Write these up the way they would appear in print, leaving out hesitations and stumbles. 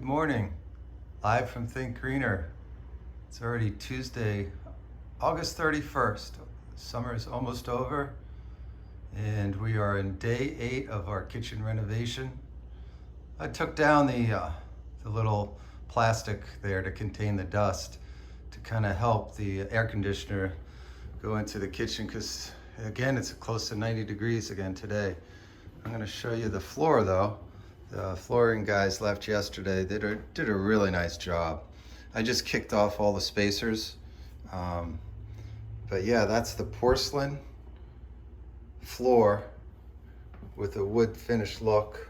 morning, live from Think Greener. It's already Tuesday, August 31st. Summer is almost over, and we are in day 8 of our kitchen renovation. I took down the little plastic there to contain the dust to kind of help the air conditioner go into the kitchen, because again, it's close to 90 degrees again today. I'm going to show you the floor though. The flooring guys left yesterday. They did a really nice job. I just kicked off all the spacers. But yeah, that's the porcelain floor with a wood finish look.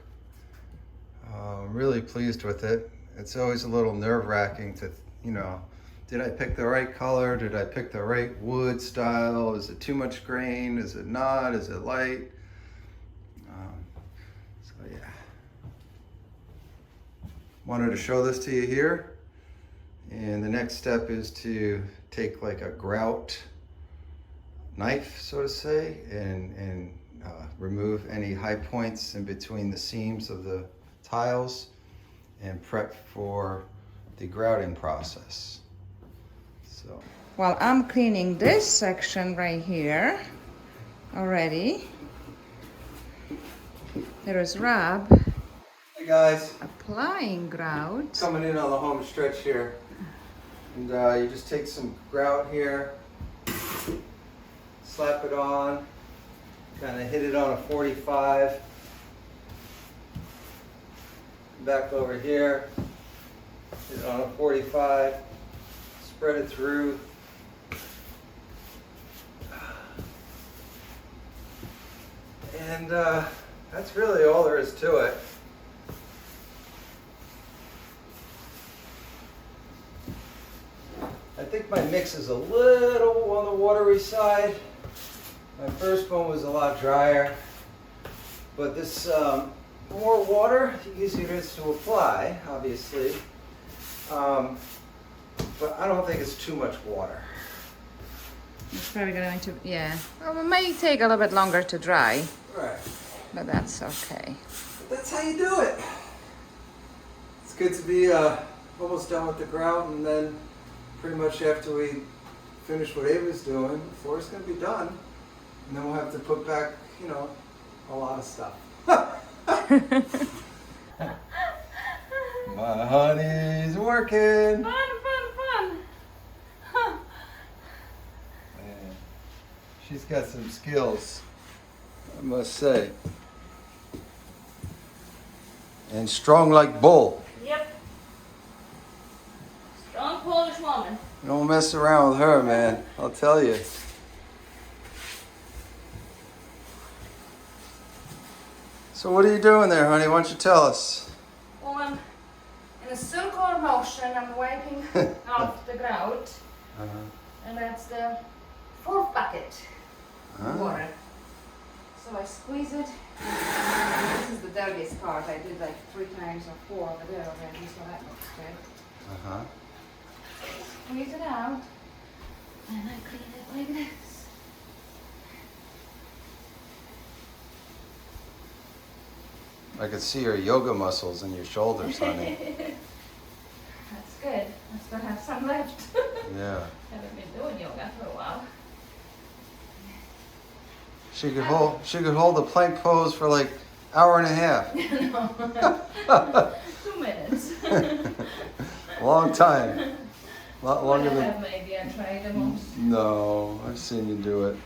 I'm really pleased with it. It's always a little nerve-wracking to, did I pick the right color? Did I pick the right wood style? Is it too much grain? Is it not? Is it light? So yeah. Wanted to show this to you here. And the next step is to take like a grout knife, so to say, and remove any high points in between the seams of the tiles and prep for the grouting process. So while I'm cleaning this section right here already, there is Rob. hey guys, applying grout. coming in on the home stretch here, and you just take some grout here, slap it on, kind of hit it on a 45. Back over here, hit it on a 45, spread it through. And that's really all there is to it. I think my mix is a little on the watery side. My first one was a lot drier, but this more water, the easier it is to apply, obviously. But I don't think it's too much water. It's probably going to, yeah. Well, it may take a little bit longer to dry. Right. But that's okay. But that's how you do it. It's good to be almost done with the grout, and then pretty much after we finish what Ava's doing, the floor's going to be done. And then we'll have to put back, a lot of stuff. My honey's working. Fun. Huh. Man, she's got some skills, I must say. And strong like bull. Yep. Strong Polish woman. Don't mess around with her, man. I'll tell you. So what are you doing there, honey? Why don't you tell us? Well, I'm in a circular motion. I'm wiping off the grout. And that's the 4th bucket of water. So I squeeze it. This is the dirtiest part. I did like 3 times or 4 over there already, so that looks good. Squeeze it out, and I clean it like this. I could see your yoga muscles in your shoulders, honey. That's good. I still have some left. Yeah. Haven't been doing yoga for a while. She could hold the plank pose for like hour and a half. No. 2 minutes. Long time. A lot longer than. Maybe I tried the most. No, I've seen you do it.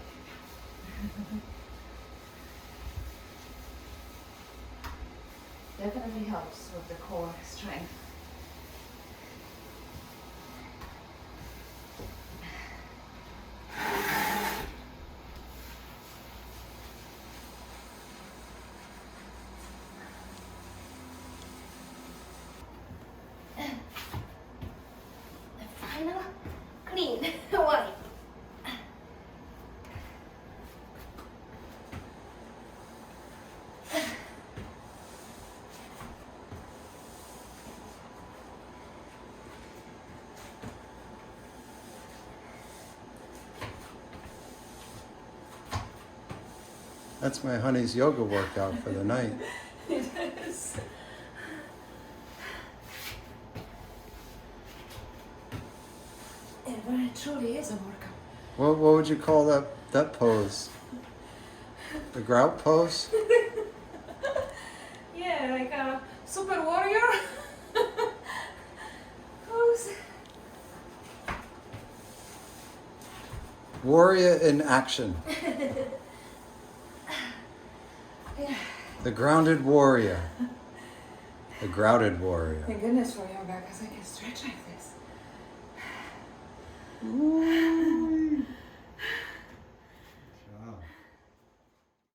Definitely helps with the core strength. The final clean wipe. That's my honey's yoga workout for the night. It is. truly is a workout. What would you call that pose? The grout pose? Yeah, like a super warrior pose. Warrior in action. Yeah. The grounded warrior. The grouted warrior. Thank goodness for yoga, because I can stretch like this. Ooh.